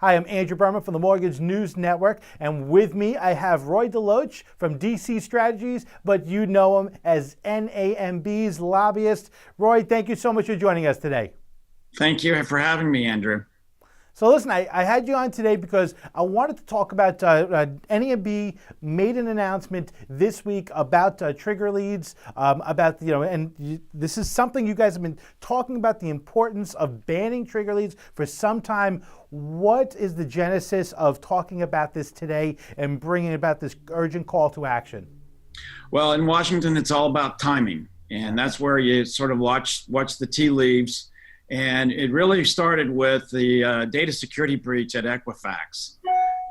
Hi, I'm Andrew Berman from the Mortgage News Network, and with me I have Roy DeLoach from DC Strategies, but you know him as NAMB's lobbyist. Roy, thank you so much for joining us today. Thank you for having me, Andrew. So listen, I had you on today because I wanted to talk about NAMB made an announcement this week about trigger leads, this is something you guys have been talking about, the importance of banning trigger leads for some time. What is the genesis of talking about this today and bringing about this urgent call to action? Well, in Washington, it's all about timing, and that's where you sort of watch the tea leaves. And it really started with the data security breach at Equifax.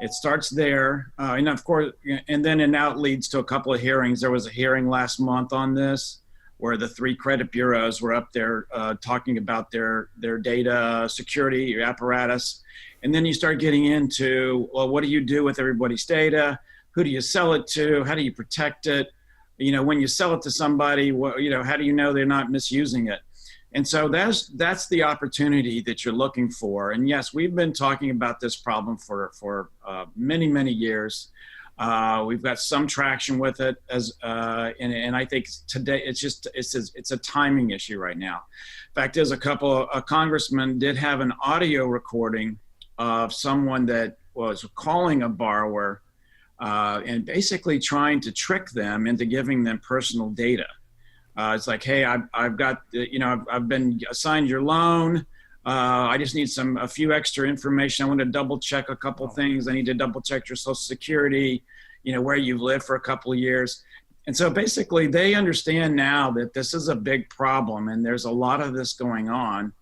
It starts there, and of course, and then it now leads to a couple of hearings. There was a hearing last month on this, where the three credit bureaus were up there talking about their data security apparatus. And then you start getting into, well, what do you do with everybody's data? Who do you sell it to? How do you protect it? You know, when you sell it to somebody, how do you know they're not misusing it? And so that's the opportunity that you're looking for. And yes, we've been talking about this problem for many, many years. We've got some traction with it, and I think today it's a timing issue right now. Fact is, a congressman did have an audio recording of someone that was calling a borrower and basically trying to trick them into giving them personal data. It's like, hey, I've got, I've been assigned your loan. I just need a few extra information. I want to double check a couple things. I need to double check your Social Security, where you've lived for a couple of years. And so basically they understand now that this is a big problem and there's a lot of this going on.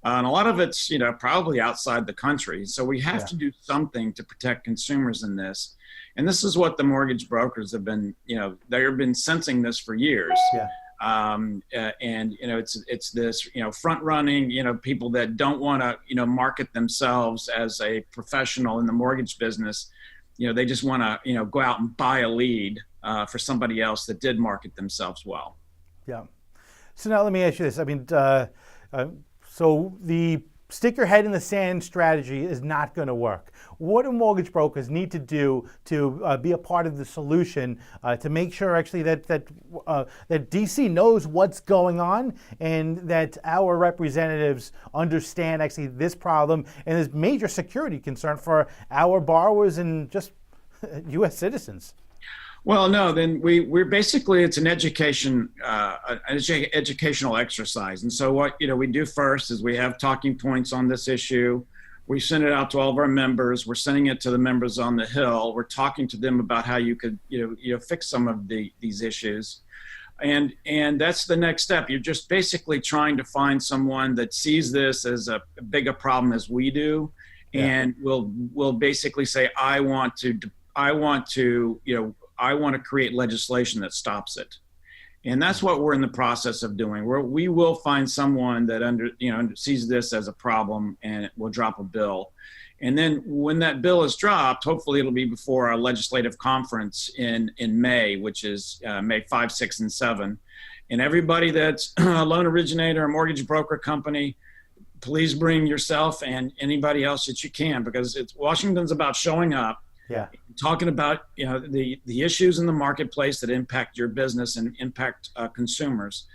And a lot of it's, probably outside the country. So we have to do something to protect consumers in this. And this is what the mortgage brokers have been, they've been sensing this for years. Yeah. It's this, front running, people that don't want to, market themselves as a professional in the mortgage business. They just want to, go out and buy a lead for somebody else that did market themselves well. Yeah. So now let me ask you this. I mean, so the stick your head in the sand strategy is not going to work. What do mortgage brokers need to do to be a part of the solution to make sure actually that DC knows what's going on and that our representatives understand actually this problem and this major security concern for our borrowers and just U.S. citizens? Well, no, then we're basically, it's an educational exercise. And so what, we do first is we have talking points on this issue. We send it out to all of our members. We're sending it to the members on the Hill. We're talking to them about how you could, fix some of these issues. And that's the next step. You're just basically trying to find someone that sees this as a big a problem as we do. Yeah. And will basically say, I want to create legislation that stops it. And that's what we're in the process of doing. We will find someone that sees this as a problem and will drop a bill. And then when that bill is dropped, hopefully it'll be before our legislative conference in May, which is May 5, 6, and 7. And everybody that's a loan originator, a mortgage broker company, please bring yourself and anybody else that you can, because Washington's about showing up. Yeah. Talking about the issues in the marketplace that impact your business and impact consumers,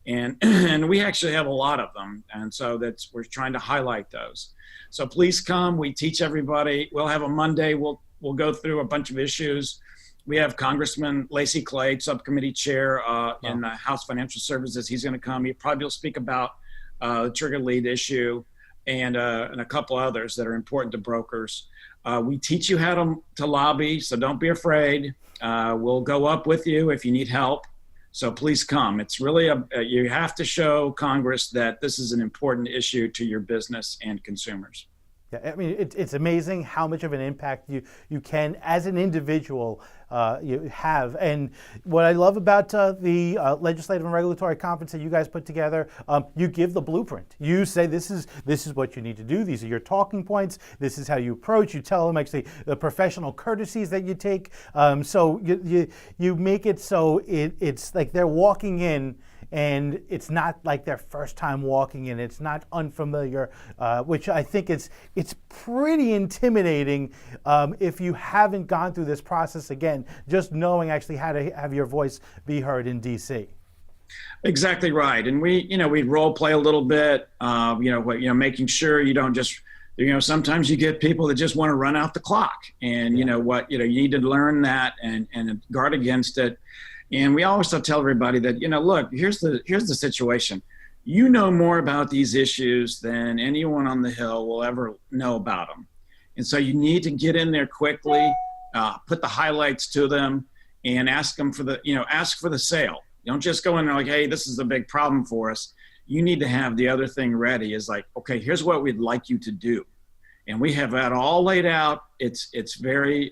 and we actually have a lot of them, and so we're trying to highlight those. So please come. We teach everybody. We'll have a Monday. We'll go through a bunch of issues. We have Congressman Lacey Clay, subcommittee chair in the House Financial Services. He's going to come. He probably will speak about the trigger lead issue and a couple others that are important to brokers. We teach you how to lobby, so don't be afraid. We'll go up with you if you need help. So please come. It's really you have to show Congress that this is an important issue to your business and consumers. Yeah, I mean, it's amazing how much of an impact you can, as an individual, you have. And what I love about the legislative and regulatory conference that you guys put together, you give the blueprint. You say this is what you need to do. These are your talking points. This is how you approach. You tell them actually the professional courtesies that you take. So you make it so it's like they're walking in and it's not like their first time walking in. It's not unfamiliar, which I think it's pretty intimidating if you haven't gone through this process again, just knowing actually how to have your voice be heard in DC. Exactly right. And we role play a little bit, making sure you don't just, sometimes you get people that just want to run out the clock, and you need to learn that and guard against it. And we always tell everybody that, look, here's the situation. You know more about these issues than anyone on the Hill will ever know about them. And so you need to get in there quickly, put the highlights to them, and ask for the sale. Don't just go in there like, hey, this is a big problem for us. You need to have the other thing ready. Is like, okay, here's what we'd like you to do, and we have that all laid out. It's very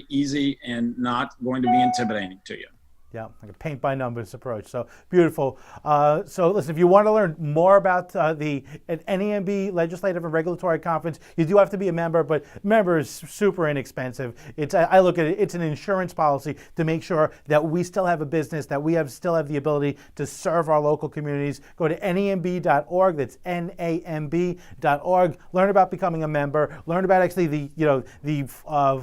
easy and not going to be intimidating to you. Yeah, like a paint by numbers approach. So beautiful. So listen, if you want to learn more about the NAMB Legislative and Regulatory Conference, you do have to be a member, but member is super inexpensive. I look at it, it's an insurance policy to make sure that we still have a business, that we still have the ability to serve our local communities. Go to NAMB.org. That's NAMB.org. Learn about becoming a member. Learn about actually the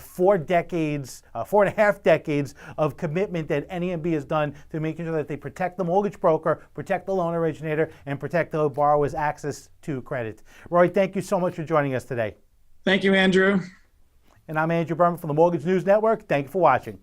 4 decades, 4.5 decades of commitment that NAMB has done to making sure that they protect the mortgage broker, protect the loan originator, and protect the borrower's access to credit. Roy, thank you so much for joining us today. Thank you, Andrew. And I'm Andrew Berman from the Mortgage News Network. Thank you for watching.